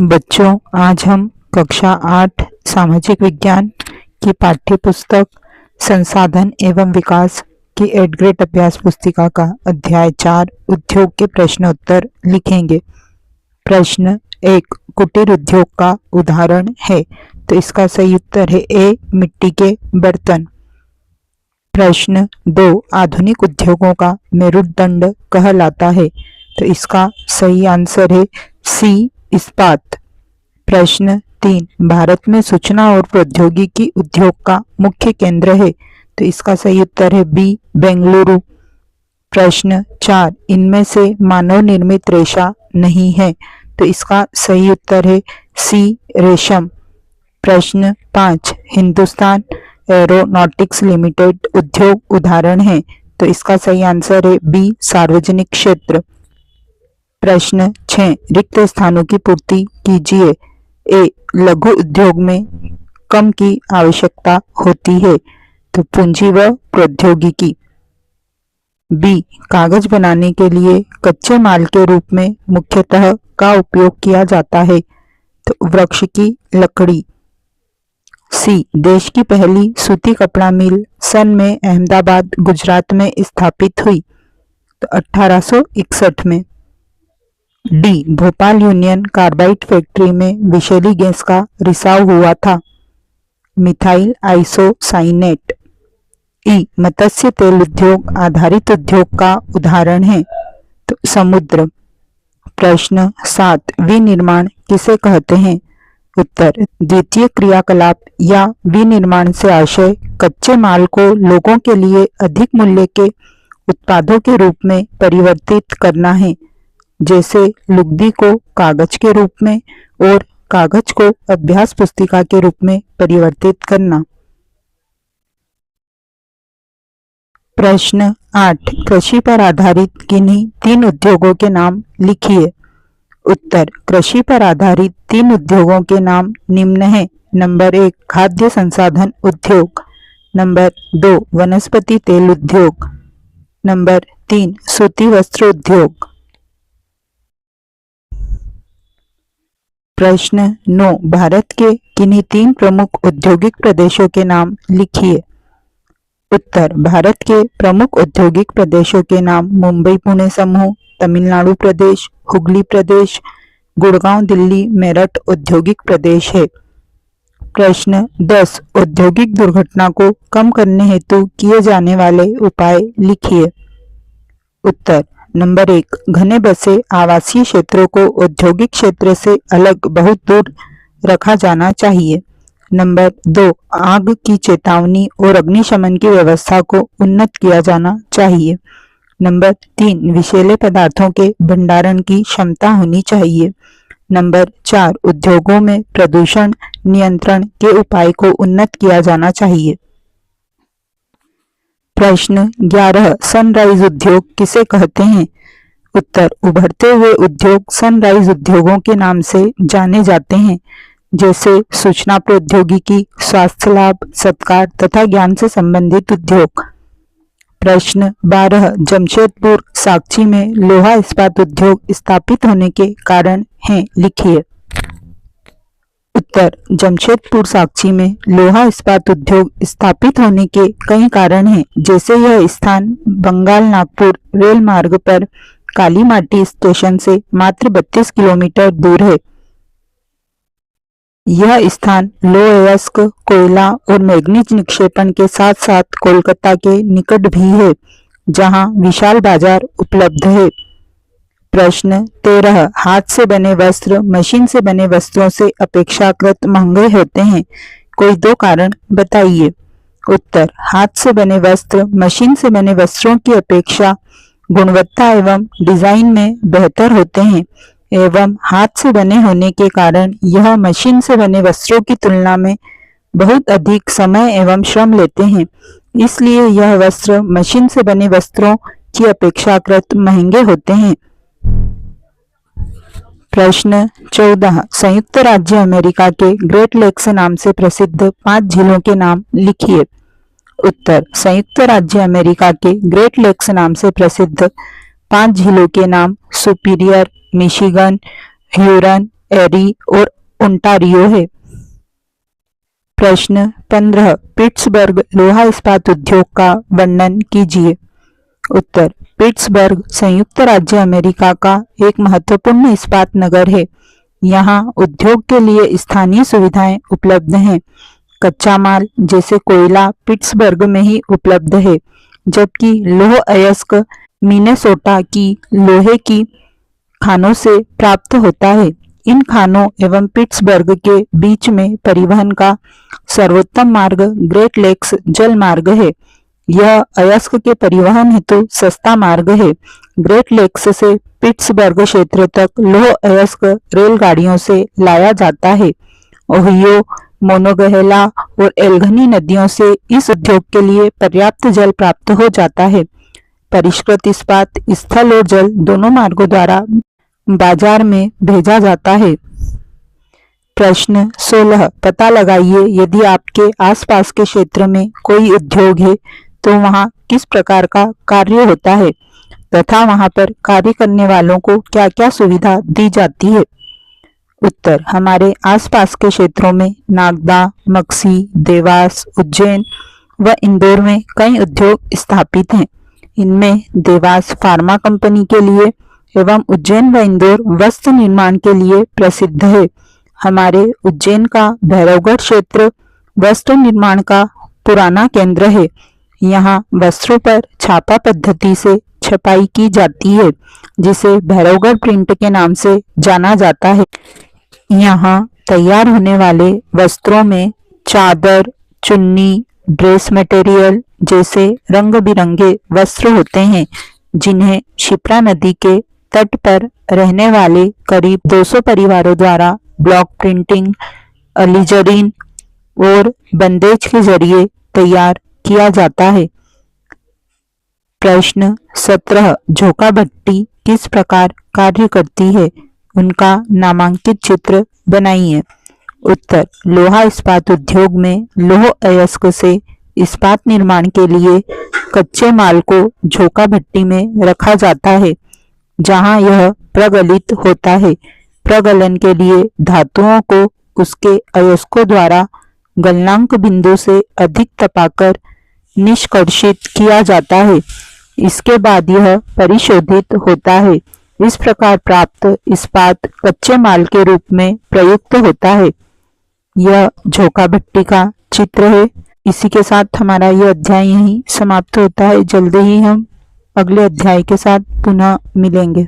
बच्चों, आज हम कक्षा 8 सामाजिक विज्ञान की पाठ्य पुस्तक संसाधन एवं विकास की 8th ग्रेड अभ्यास पुस्तिका का अध्याय 4 उद्योग के प्रश्न उत्तर लिखेंगे। प्रश्न 1 कुटीर उद्योग का उदाहरण है, तो इसका सही उत्तर है ए मिट्टी के बर्तन। प्रश्न 2 आधुनिक उद्योगों का मेरुदंड कहलाता है, तो इसका सही आंसर है सी इस्पात। प्रश्न 3 भारत में सूचना और प्रौद्योगिकी उद्योग का मुख्य केंद्र है, तो इसका सही उत्तर है बी बेंगलुरु। प्रश्न 4 इनमें से मानव निर्मित रेशा नहीं है, तो इसका सही उत्तर है सी रेशम। प्रश्न 5 हिंदुस्तान एरोनॉटिक्स लिमिटेड उद्योग उदाहरण है, तो इसका सही आंसर है बी सार्वजनिक क्षेत्र। प्रश्न 6 रिक्त स्थानों की पूर्ति कीजिए। ए लघु उद्योग में कम की आवश्यकता होती है, तो पूंजी व प्रौद्योगिकी। बी कागज बनाने के लिए कच्चे माल के रूप में मुख्यतः का उपयोग किया जाता है, तो वृक्ष की लकड़ी। सी देश की पहली सूती कपड़ा मिल सन में अहमदाबाद गुजरात में स्थापित हुई, तो 1861 में। D Bhopal union carbide factory में विषैली गैस का रिसाव हुआ था, मिथाइल आइसोसाइनेट। ई मत्स्य तेल उद्योग आधारित उद्योग का उदाहरण है, तो समुद्र। प्रश्न 7 विनिर्माण किसे कहते हैं? उत्तर द्वितीय क्रियाकलाप या विनिर्माण से आशय कच्चे माल को लोगों के लिए अधिक मूल्य के उत्पादों के रूप में परिवर्तित करना है, जैसे लुगदी को कागज के रूप में और कागज को अभ्यास पुस्तिका के रूप में परिवर्तित करना। प्रश्न 8 कृषि पर आधारित किन्हीं 3 उद्योगों के नाम लिखिए। उत्तर कृषि पर आधारित 3 उद्योगों के नाम निम्न हैं। नंबर 1 खाद्य संसाधन उद्योग, नंबर 2 वनस्पति तेल उद्योग, नंबर 3 सूती वस्त्र उद्योग। प्रश्न 9 भारत के किन्हीं 3 प्रमुख औद्योगिक प्रदेशों के नाम लिखिए। उत्तर भारत के प्रमुख औद्योगिक प्रदेशों के नाम मुंबई पुणे समूह, तमिलनाडु प्रदेश, हुगली प्रदेश, गुड़गांव दिल्ली मेरठ औद्योगिक प्रदेश है। प्रश्न 10 औद्योगिक दुर्घटना को कम करने हेतु किए जाने वाले उपाय लिखिए। उत्तर नंबर 1 घने बसे आवासीय क्षेत्रों को औद्योगिक क्षेत्र से अलग बहुत दूर रखा जाना चाहिए। नंबर 2 आग की चेतावनी और अग्निशमन की व्यवस्था को उन्नत किया जाना चाहिए। नंबर 3 विषैले पदार्थों के भंडारण की क्षमता होनी चाहिए। नंबर 4 उद्योगों में प्रदूषण नियंत्रण के उपाय को उन्नत किया जाना चाहिए। प्रश्न 11 सनराइज उद्योग किसे कहते हैं? उत्तर उभरते हुए उद्योग सनराइज उद्योगों के नाम से जाने जाते हैं, जैसे सूचना प्रौद्योगिकी, स्वास्थ्य लाभ, सत्कार तथा ज्ञान से संबंधित उद्योग। प्रश्न 12 जमशेदपुर साक्ची में लोहा इस्पात उद्योग स्थापित होने के कारण हैं लिखिए। उत्तर जमशेदपुर साक्ची में लोहा इस्पात उद्योग स्थापित होने के कई कारण हैं, जैसे यह स्थान बंगाल नागपुर रेल मार्ग पर काली माटी स्टेशन से मात्र 32 किलोमीटर दूर है। यह स्थान लौह अयस्क कोयला और मैग्नीज निक्षेपण के साथ साथ कोलकाता के निकट भी है, जहां विशाल बाजार उपलब्ध है। प्रश्न 13 हाथ से बने वस्त्र मशीन से बने वस्त्रों से अपेक्षाकृत महंगे होते हैं, कोई 2 कारण बताइए। उत्तर हाथ से बने वस्त्र मशीन से बने वस्त्रों की अपेक्षा गुणवत्ता एवं डिजाइन में बेहतर होते हैं एवं हाथ से बने होने के कारण यह मशीन से बने वस्त्रों की तुलना में बहुत अधिक समय एवं श्रम लेते हैं, इसलिए यह वस्त्र मशीन से बने वस्त्रों की अपेक्षाकृत महंगे होते हैं। प्रश्न 14 संयुक्त राज्य अमेरिका के ग्रेट लेक्स नाम से प्रसिद्ध 5 झीलों के नाम लिखिए। उत्तर संयुक्त राज्य अमेरिका के ग्रेट लेक्स नाम से प्रसिद्ध 5 झीलों के नाम सुपीरियर, मिशिगन, ह्यूरन, एरी और ओंटारियो है। प्रश्न 15 पिट्सबर्ग लोहा इस्पात उद्योग का वर्णन कीजिए। उत्तर पिट्सबर्ग संयुक्त राज्य अमेरिका का एक महत्वपूर्ण इस्पात नगर है। यहाँ उद्योग के लिए स्थानीय सुविधाएं उपलब्ध हैं। कच्चा माल जैसे कोयला पिट्सबर्ग में ही उपलब्ध है, जबकि लौह अयस्क मिनेसोटा की लोहे की खानों से प्राप्त होता है। इन खानों एवं पिट्सबर्ग के बीच में परिवहन का सर्वोत्तम मार्ग ग्रेट लेक्स जल मार्ग है। यह अयस्क के परिवहन हेतु सस्ता मार्ग है। ग्रेट लेक्स से पिट्सबर्ग क्षेत्र तक लौह अयस्क रेलगाड़ियों से लाया जाता है। ओहियो, मोनोगहेला और एल्गनी नदियों से इस उद्योग के लिए पर्याप्त जल प्राप्त हो जाता है। परिष्कृत इस्पात स्थल और जल दोनों मार्गों द्वारा बाजार में भेजा जाता है। प्रश्न 16 पता लगाइए यदि आपके आसपास के क्षेत्र में कोई उद्योग है तो वहां किस प्रकार का कार्य होता है तथा वहां पर कार्य करने वालों को क्या क्या सुविधा दी जाती है। उत्तर हमारे आसपास के क्षेत्रों में नागदा, मक्सी, देवास, उज्जैन व इंदौर में कई उद्योग स्थापित हैं। इनमें देवास फार्मा कंपनी के लिए एवं उज्जैन व इंदौर वस्त्र निर्माण के लिए प्रसिद्ध है। हमारे उज्जैन का भैरवगढ़ क्षेत्र वस्त्र निर्माण का पुराना केंद्र है। यहाँ वस्त्रों पर छापा पद्धति से छपाई की जाती है, जिसे भैरवगढ़ प्रिंट के नाम से जाना जाता है। यहाँ तैयार होने वाले वस्त्रों में चादर, चुन्नी, ड्रेस मटेरियल जैसे रंग बिरंगे वस्त्र होते हैं, जिन्हें क्षिप्रा नदी के तट पर रहने वाले करीब 200 परिवारों द्वारा ब्लॉक प्रिंटिंग, अलीजरीन और बंदेज के जरिए तैयार किया जाता है। प्रश्न 17 झोका भट्टी किस प्रकार कार्य करती है, उनका नामांकित चित्र बनाइए। उत्तर लोहा इस्पात उद्योग में लौह अयस्क से इस्पात निर्माण के लिए कच्चे माल को झोका भट्टी में रखा जाता है, जहां यह प्रगलित होता है। प्रगलन के लिए धातुओं को उसके अयस्कों द्वारा गलनांक बिंदु से अधिक तपाकर निष्कर्षित किया जाता है। इसके बाद यह परिशोधित होता है। इस प्रकार प्राप्त इस्पात कच्चे माल के रूप में प्रयुक्त होता है। यह झोका भट्टी का चित्र है। इसी के साथ हमारा यह अध्याय यहीं समाप्त होता है। जल्दी ही हम अगले अध्याय के साथ पुनः मिलेंगे।